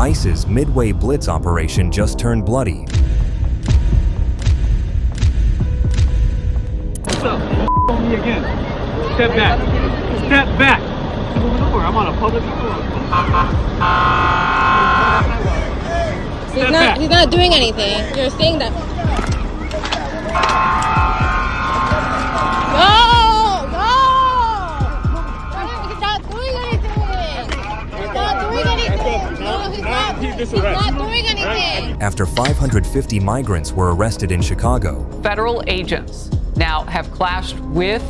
ICE's Midway Blitz operation just turned bloody. What's up? On me again. Step back. Step back. Moving over. I'm on a public road. He's not doing anything. You're saying that. No! He's not doing anything. He's not doing anything. No, he's not doing anything. After 550 migrants were arrested in Chicago, federal agents now have clashed with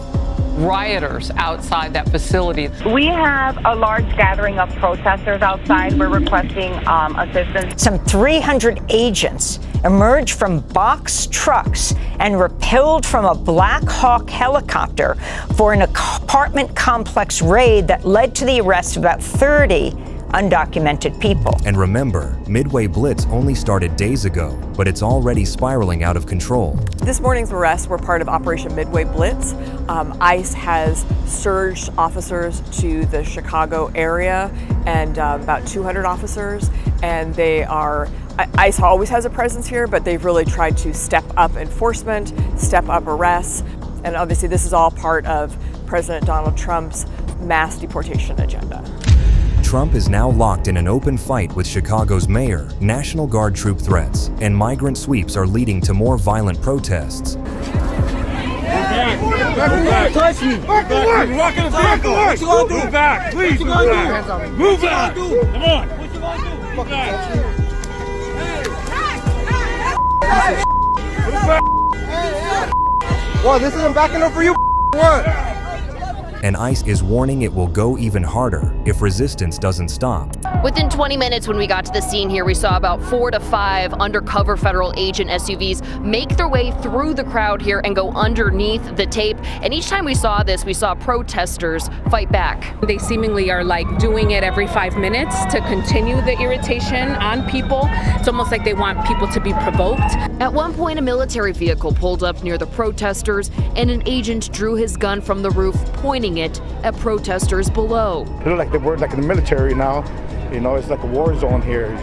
rioters outside that facility. We have a large gathering of protesters outside. We're requesting assistance. Some 300 agents emerged from box trucks and rappelled from a Black Hawk helicopter for an apartment complex raid that led to the arrest of about 30 undocumented people. And remember, Midway Blitz only started days ago, but it's already spiraling out of control. This morning's arrests were part of Operation Midway Blitz. ICE has surged officers to the Chicago area, and about 200 officers, and ICE always has a presence here, but they've really tried to step up enforcement, step up arrests, and obviously this is all part of President Donald Trump's mass deportation agenda. Trump is now locked in an open fight with Chicago's mayor, National Guard troop threats, and migrant sweeps are leading to more violent protests. Back. Touch me. Back. You're rocking the vehicle. What you gonna do? Move back. Please move back. Move back. Come on. What you gonna do? Move back. Move back. Well, this isn't backing up for you. What? And ICE is warning it will go even harder if resistance doesn't stop. Within 20 minutes when we got to the scene here, we saw about 4 to 5 undercover federal agent SUVs make their way through the crowd here and go underneath the tape. And each time we saw this, we saw protesters fight back. They seemingly are like doing it every 5 minutes to continue the irritation on people. It's almost like they want people to be provoked. At one point, a military vehicle pulled up near the protesters and an agent drew his gun from the roof, pointing it at protesters below. It looks like they were like in the military now. You know, it's like a war zone here.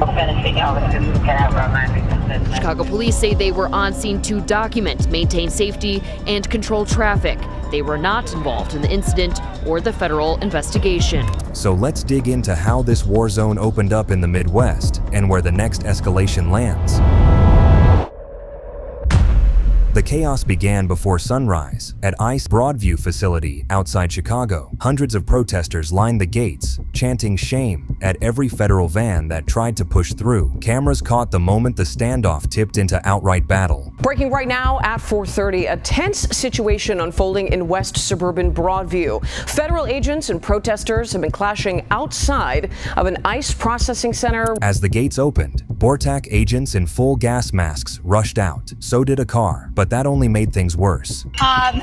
Chicago police say they were on scene to document, maintain safety, and control traffic. They were not involved in the incident or the federal investigation. So let's dig into how this war zone opened up in the Midwest and where the next escalation lands. The chaos began before sunrise at ICE Broadview facility outside Chicago. Hundreds of protesters lined the gates, chanting shame at every federal van that tried to push through. Cameras caught the moment the standoff tipped into outright battle. Breaking right now at 4:30, a tense situation unfolding in West suburban Broadview. Federal agents and protesters have been clashing outside of an ICE processing center. As the gates opened, BORTAC agents in full gas masks rushed out. So did a car, but that only made things worse.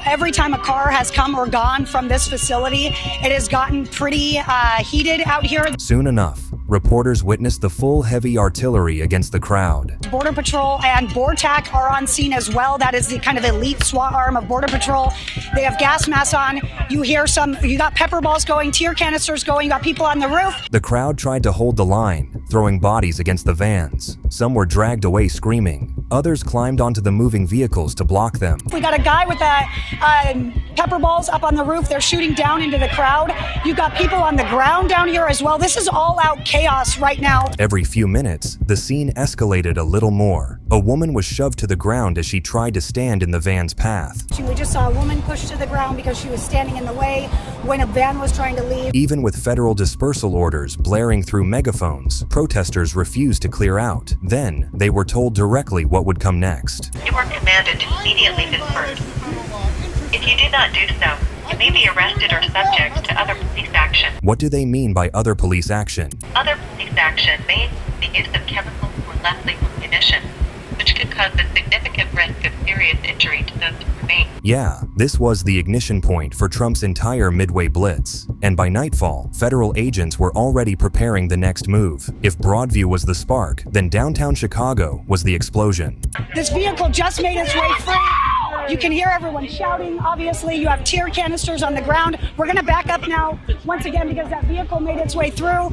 Every time a car has come or gone from this facility, it has gotten pretty heated out here. Soon enough, reporters witnessed the full heavy artillery against the crowd. Border Patrol and BORTAC are on scene as well. That is the kind of elite SWAT arm of Border Patrol. They have gas masks on. You got pepper balls going, tear canisters going, you got people on the roof. The crowd tried to hold the line, throwing bodies against the vans. Some were dragged away screaming. Others climbed onto the moving vehicles to block them. We got a guy with pepper balls up on the roof. They're shooting down into the crowd. You've got people on the ground down here as well. This is all out chaos right now. Every few minutes, the scene escalated a little more. A woman was shoved to the ground as she tried to stand in the van's path. We just saw a woman pushed to the ground because she was standing in the way when a van was trying to leave. Even with federal dispersal orders blaring through megaphones, protesters refused to clear out. Then, they were told directly what would come next. You are commanded to immediately disperse. If you do not do so, you may be arrested or subject to other police action. What do they mean by other police action? Other police action may include the use of chemical or less lethal munition, which could cause a significant risk of serious injury to those who remain. Yeah, this was the ignition point for Trump's entire Midway Blitz. And by nightfall, federal agents were already preparing the next move. If Broadview was the spark, then downtown Chicago was the explosion. This vehicle just made its way free. You can hear everyone shouting. Obviously, you have tear canisters on the ground. We're going to back up now once again because that vehicle made its way through.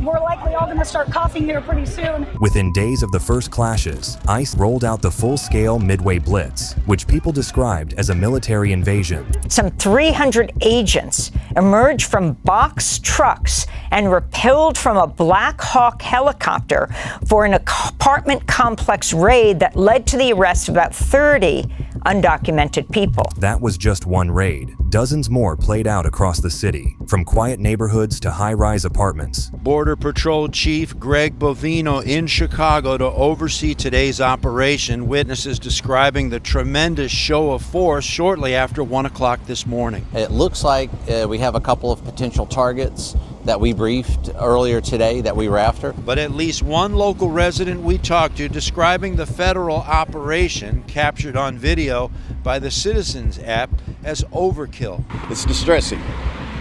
We're likely all going to start coughing here pretty soon. Within days of the first clashes, ICE rolled out the full-scale Midway Blitz, which people described as a military invasion. Some 300 agents emerged from box trucks and repelled from a Black Hawk helicopter for an apartment complex raid that led to the arrest of about 30 undocumented people. That was just one raid. Dozens more played out across the city, from quiet neighborhoods to high-rise apartments. Border Patrol Chief Greg Bovino in Chicago to oversee today's operation. Witnesses describing the tremendous show of force shortly after 1 o'clock this morning. It looks like we have a couple of potential targets that we briefed earlier today that we were after. But at least one local resident we talked to describing the federal operation captured on video by the Citizens app as overkill. It's distressing.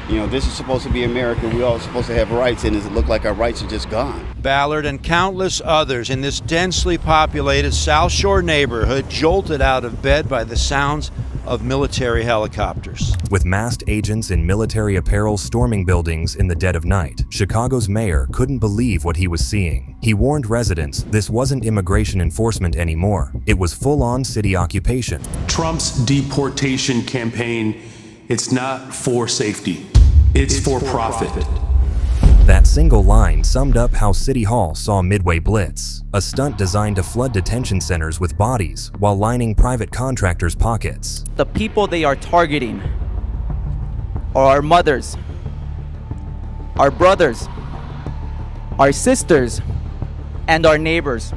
You know, this is supposed to be America. We're all supposed to have rights, and it look like our rights are just gone. Ballard and countless others in this densely populated South Shore neighborhood jolted out of bed by the sounds of military helicopters. With masked agents in military apparel storming buildings in the dead of night, Chicago's mayor couldn't believe what he was seeing. He warned residents this wasn't immigration enforcement anymore. It was full-on city occupation. Trump's deportation campaign, it's not for safety. It's for profit. That single line summed up how City Hall saw Midway Blitz, a stunt designed to flood detention centers with bodies while lining private contractors' pockets. The people they are targeting are our mothers, our brothers, our sisters, and our neighbors.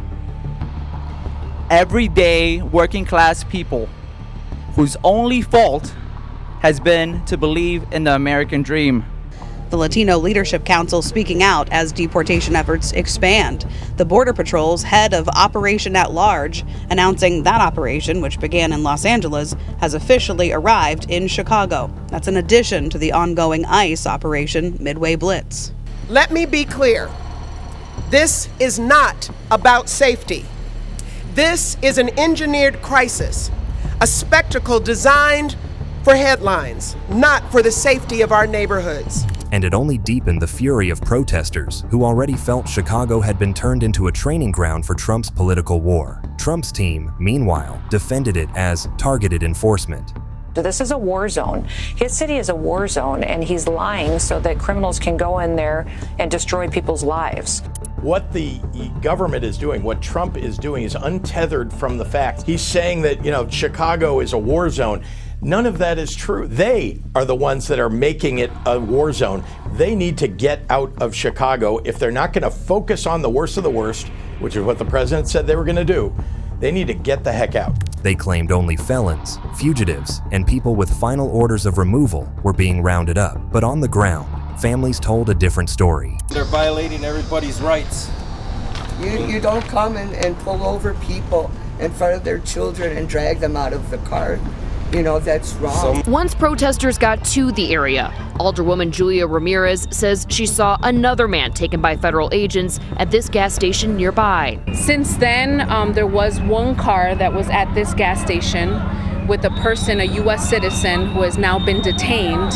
Everyday working class people whose only fault has been to believe in the American dream. The Latino Leadership Council speaking out as deportation efforts expand. The Border Patrol's head of Operation at Large announcing that operation, which began in Los Angeles, has officially arrived in Chicago. That's in addition to the ongoing ICE Operation Midway Blitz. Let me be clear. This is not about safety. This is an engineered crisis, a spectacle designed for headlines, not for the safety of our neighborhoods. And it only deepened the fury of protesters who already felt Chicago had been turned into a training ground for Trump's political war. Trump's team, meanwhile, defended it as targeted enforcement. This is a war zone. His city is a war zone, and he's lying so that criminals can go in there and destroy people's lives. What the government is doing, what Trump is doing, is untethered from the facts. He's saying that, Chicago is a war zone. None of that is true. They are the ones that are making it a war zone. They need to get out of Chicago. If they're not going to focus on the worst of the worst, which is what the president said they were going to do, they need to get the heck out. They claimed only felons, fugitives, and people with final orders of removal were being rounded up. But on the ground, families told a different story. They're violating everybody's rights. You don't come and pull over people in front of their children and drag them out of the car. That's wrong. Once protesters got to the area, Alderwoman Julia Ramirez says she saw another man taken by federal agents at this gas station nearby. Since then, there was one car that was at this gas station with a person, a U.S. citizen, who has now been detained.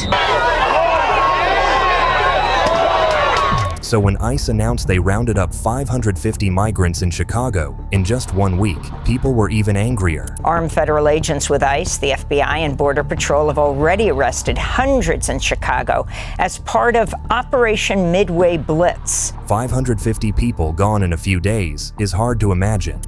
So when ICE announced they rounded up 550 migrants in Chicago in just 1 week, people were even angrier. Armed federal agents with ICE, the FBI, and Border Patrol have already arrested hundreds in Chicago as part of Operation Midway Blitz. 550 people gone in a few days is hard to imagine.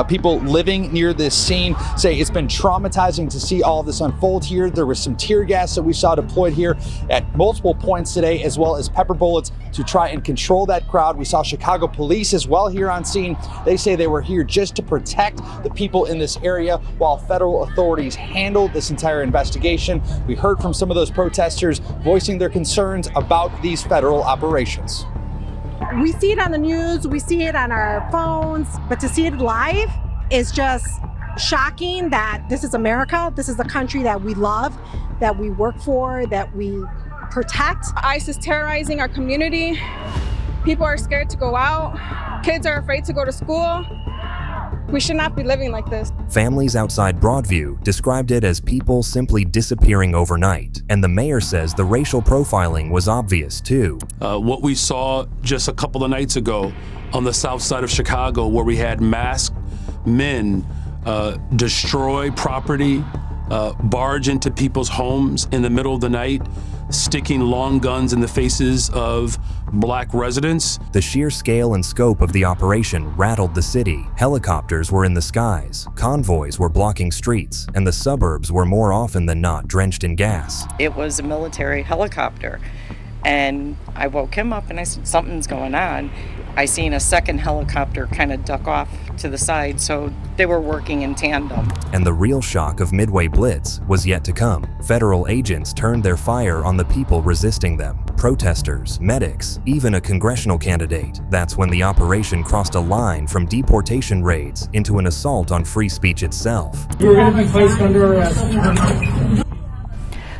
People living near this scene say it's been traumatizing to see all this unfold here. There was some tear gas that we saw deployed here at multiple points today, as well as pepper bullets to try and control that crowd. We saw Chicago police as well here on scene. They say they were here just to protect the people in this area while federal authorities handled this entire investigation. We heard from some of those protesters voicing their concerns about these federal operations. We see it on the news, we see it on our phones, but to see it live is just shocking that this is America. This is the country that we love, that we work for, that we protect. ICE is terrorizing our community. People are scared to go out. Kids are afraid to go to school. We should not be living like this. Families outside Broadview described it as people simply disappearing overnight, and the mayor says the racial profiling was obvious too. What we saw just a couple of nights ago on the south side of Chicago, where we had masked men destroy property, barge into people's homes in the middle of the night, sticking long guns in the faces of black residents. The sheer scale and scope of the operation rattled the city. Helicopters were in the skies, convoys were blocking streets, and the suburbs were more often than not drenched in gas. It was a military helicopter, and I woke him up and I said, something's going on. I seen a second helicopter kind of duck off to the side, so they were working in tandem. And the real shock of Midway Blitz was yet to come. Federal agents turned their fire on the people resisting them. Protesters, medics, even a congressional candidate. That's when the operation crossed a line from deportation raids into an assault on free speech itself. You're going to be placed under arrest.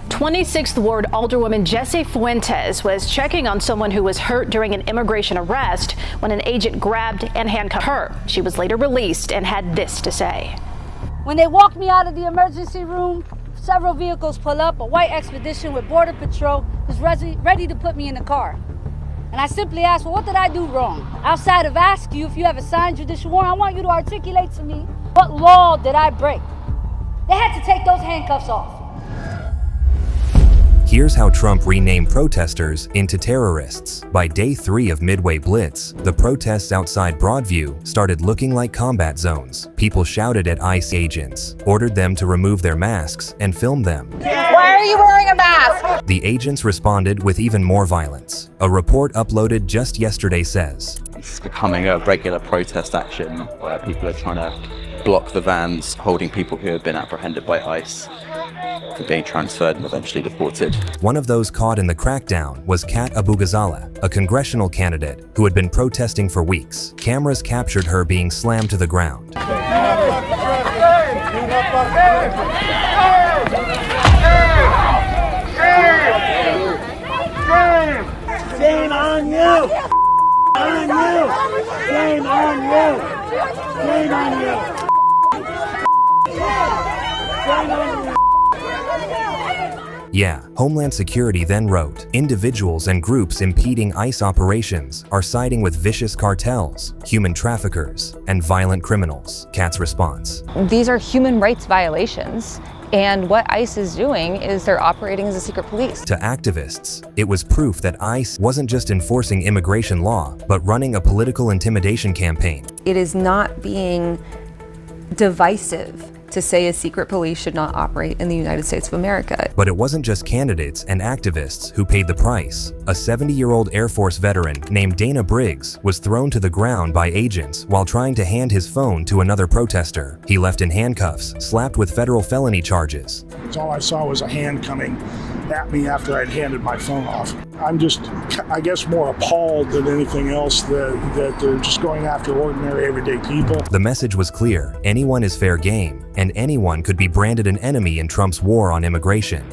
26th Ward Alderwoman Jesse Fuentes was checking on someone who was hurt during an immigration arrest when an agent grabbed and handcuffed her. She was later released and had this to say. When they walked me out of the emergency room, several vehicles pull up. A white Expedition with Border Patrol was ready to put me in the car. And I simply asked, well, what did I do wrong? Outside of asking you if you have a signed judicial warrant, I want you to articulate to me, what law did I break? They had to take those handcuffs off. Here's how Trump renamed protesters into terrorists. By day 3 of Midway Blitz, the protests outside Broadview started looking like combat zones. People shouted at ICE agents, ordered them to remove their masks, and filmed them. Why are you wearing a mask? The agents responded with even more violence. A report uploaded just yesterday says, It's becoming a regular protest action where people are trying to block the vans holding people who have been apprehended by ICE for being transferred and eventually deported. One of those caught in the crackdown was Kat Abugazala, a congressional candidate who had been protesting for weeks. Cameras captured her being slammed to the ground. Shame on you! On you! Shame on you! Shame on you! Shame on you! Yeah, Homeland Security then wrote, individuals and groups impeding ICE operations are siding with vicious cartels, human traffickers, and violent criminals. Kat's response. These are human rights violations, and what ICE is doing is they're operating as a secret police. To activists, it was proof that ICE wasn't just enforcing immigration law, but running a political intimidation campaign. It is not being divisive to say a secret police should not operate in the United States of America. But it wasn't just candidates and activists who paid the price. A 70-year-old Air Force veteran named Dana Briggs was thrown to the ground by agents while trying to hand his phone to another protester. He left in handcuffs, slapped with federal felony charges. All I saw was a hand coming at me after I'd handed my phone off. I'm just, I guess, more appalled than anything else that they're just going after ordinary, everyday people. The message was clear. Anyone is fair game, and anyone could be branded an enemy in Trump's war on immigration.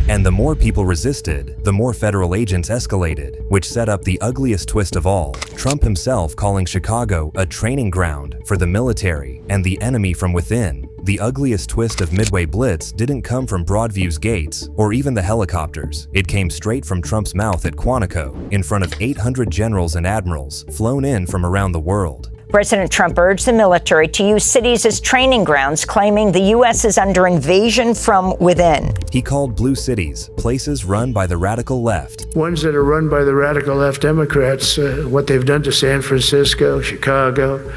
And the more people resisted, the more federal agents escalated, which set up the ugliest twist of all. Trump himself calling Chicago a training ground for the military and the enemy from within. The ugliest twist of Midway Blitz didn't come from Broadview's gates or even the helicopters. It came straight from Trump's mouth at Quantico, in front of 800 generals and admirals flown in from around the world. President Trump urged the military to use cities as training grounds, claiming the U.S. is under invasion from within. He called blue cities places run by the radical left. Ones that are run by the radical left Democrats, what they've done to San Francisco, Chicago,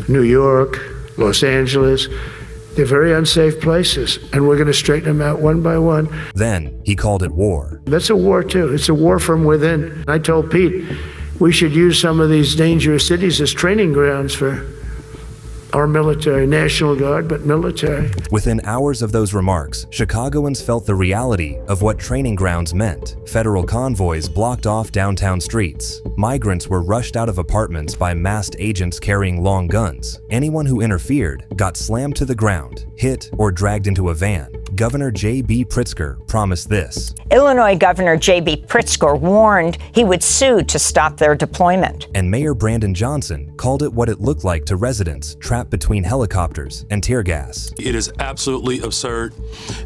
New York, Los Angeles, they're very unsafe places, and we're going to straighten them out one by one. Then he called it war. That's a war, too. It's a war from within. I told Pete, we should use some of these dangerous cities as training grounds for our military, National Guard, but military. Within hours of those remarks, Chicagoans felt the reality of what training grounds meant. Federal convoys blocked off downtown streets. Migrants were rushed out of apartments by masked agents carrying long guns. Anyone who interfered got slammed to the ground, hit, or dragged into a van. Governor J.B. Pritzker promised this. Illinois Governor J.B. Pritzker warned he would sue to stop their deployment. And Mayor Brandon Johnson called it what it looked like to residents trapped between helicopters and tear gas. It is absolutely absurd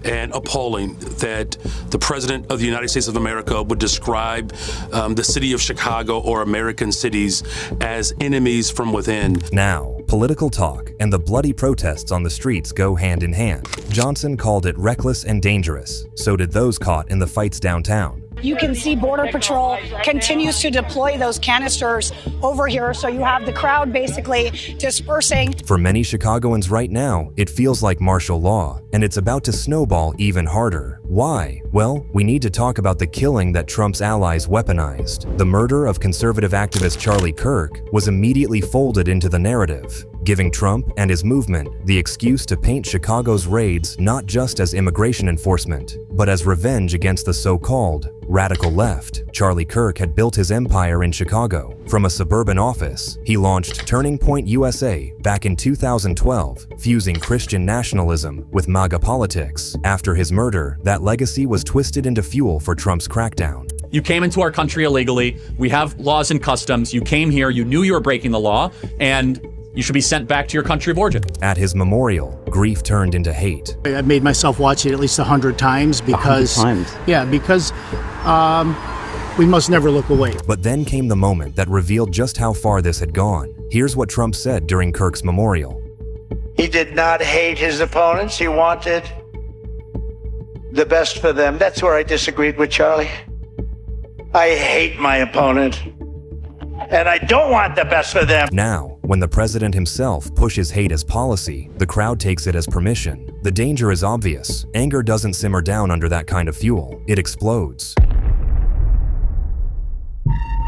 and appalling that the President of the United States of America would describe the city of Chicago or American cities as enemies from within. Now, political talk and the bloody protests on the streets go hand in hand. Johnson called it reckless and dangerous. So did those caught in the fights downtown. You can see Border Patrol continues to deploy those canisters over here, so you have the crowd basically dispersing. For many Chicagoans right now, it feels like martial law, and it's about to snowball even harder. Why? Well, we need to talk about the killing that Trump's allies weaponized. The murder of conservative activist Charlie Kirk was immediately folded into the narrative, giving Trump and his movement the excuse to paint Chicago's raids not just as immigration enforcement, but as revenge against the so-called radical left. Charlie Kirk had built his empire in Chicago. From a suburban office, he launched Turning Point USA back in 2012, fusing Christian nationalism with MAGA politics. After his murder, that legacy was twisted into fuel for Trump's crackdown. You came into our country illegally. We have laws and customs. You came here, you knew you were breaking the law, and you should be sent back to your country of origin. At his memorial, grief turned into hate. I've made myself watch it at least 100 times because, 100 times? Yeah, because we must never look away. But then came the moment that revealed just how far this had gone. Here's what Trump said during Kirk's memorial. He did not hate his opponents. He wanted the best for them. That's where I disagreed with Charlie. I hate my opponent, and I don't want the best for them. Now, when the president himself pushes hate as policy, the crowd takes it as permission. The danger is obvious. Anger doesn't simmer down under that kind of fuel. It explodes.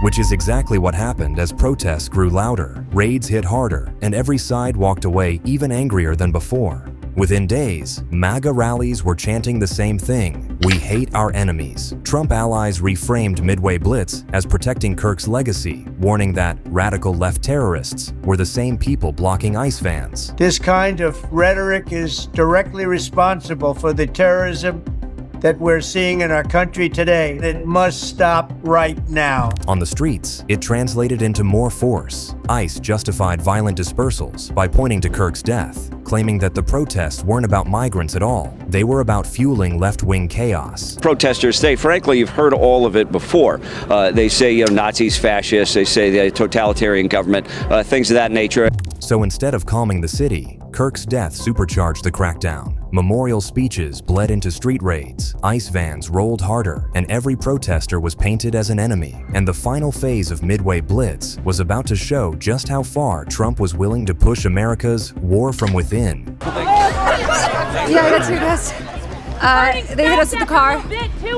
Which is exactly what happened as protests grew louder, raids hit harder, and every side walked away even angrier than before. Within days, MAGA rallies were chanting the same thing: we hate our enemies. Trump allies reframed Midway Blitz as protecting Kirk's legacy, warning that radical left terrorists were the same people blocking ICE vans. This kind of rhetoric is directly responsible for the terrorism that we're seeing in our country today. It must stop right now. On the streets, it translated into more force. ICE justified violent dispersals by pointing to Kirk's death, claiming that the protests weren't about migrants at all. They were about fueling left-wing chaos. Protesters say, frankly, you've heard all of it before. They say, Nazis, fascists, they say the totalitarian government, things of that nature. So instead of calming the city, Kirk's death supercharged the crackdown. Memorial speeches bled into street raids, ICE vans rolled harder, and every protester was painted as an enemy. And the final phase of Midway Blitz was about to show just how far Trump was willing to push America's war from within. Yeah, that's your guess. They hit us with the car.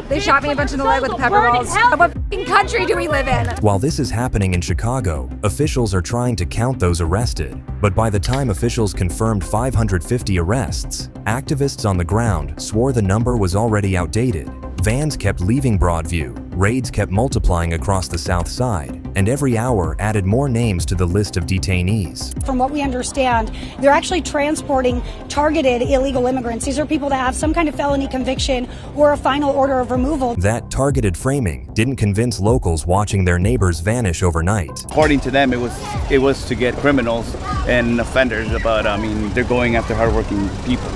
They shot me a bunch in the leg with pepper balls. What f***ing country do we live in? While this is happening in Chicago, officials are trying to count those arrested. But by the time officials confirmed 550 arrests, activists on the ground swore the number was already outdated. Vans kept leaving Broadview, raids kept multiplying across the South Side, and every hour added more names to the list of detainees. From what we understand, they're actually transporting targeted illegal immigrants. These are people that have some kind of felony conviction or a final order of removal. That targeted framing didn't convince locals watching their neighbors vanish overnight. According to them, it was to get criminals and offenders, but they're going after hardworking people.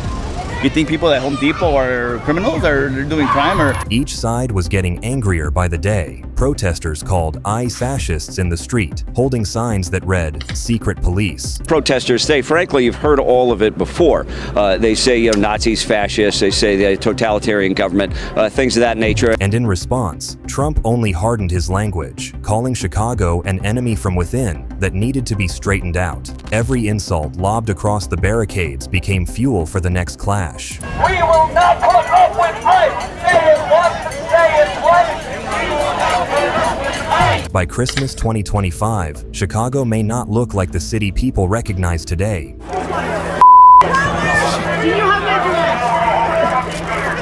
You think people at Home Depot are criminals or they're doing crime? Or each side was getting angrier by the day. Protesters called ICE fascists in the street, holding signs that read "Secret Police." Protesters say, frankly, you've heard all of it before. They say, Nazis, fascists, they say the totalitarian government, things of that nature. And in response, Trump only hardened his language, calling Chicago an enemy from within that needed to be straightened out. Every insult lobbed across the barricades became fuel for the next clash. We will not put up with ICE. Say it once, say it twice. By Christmas 2025, Chicago may not look like the city people recognize today.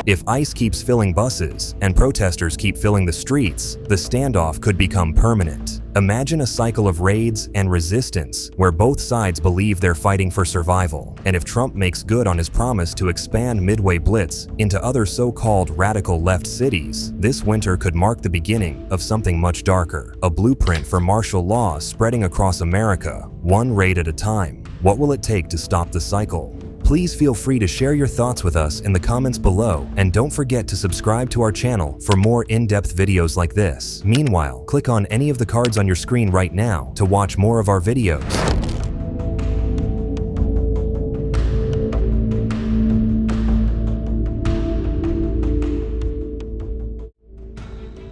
If ICE keeps filling buses and protesters keep filling the streets, the standoff could become permanent. Imagine a cycle of raids and resistance where both sides believe they're fighting for survival. And if Trump makes good on his promise to expand Midway Blitz into other so-called radical left cities, this winter could mark the beginning of something much darker. A blueprint for martial law spreading across America, one raid at a time. What will it take to stop the cycle? Please feel free to share your thoughts with us in the comments below, and don't forget to subscribe to our channel for more in-depth videos like this. Meanwhile, click on any of the cards on your screen right now to watch more of our videos.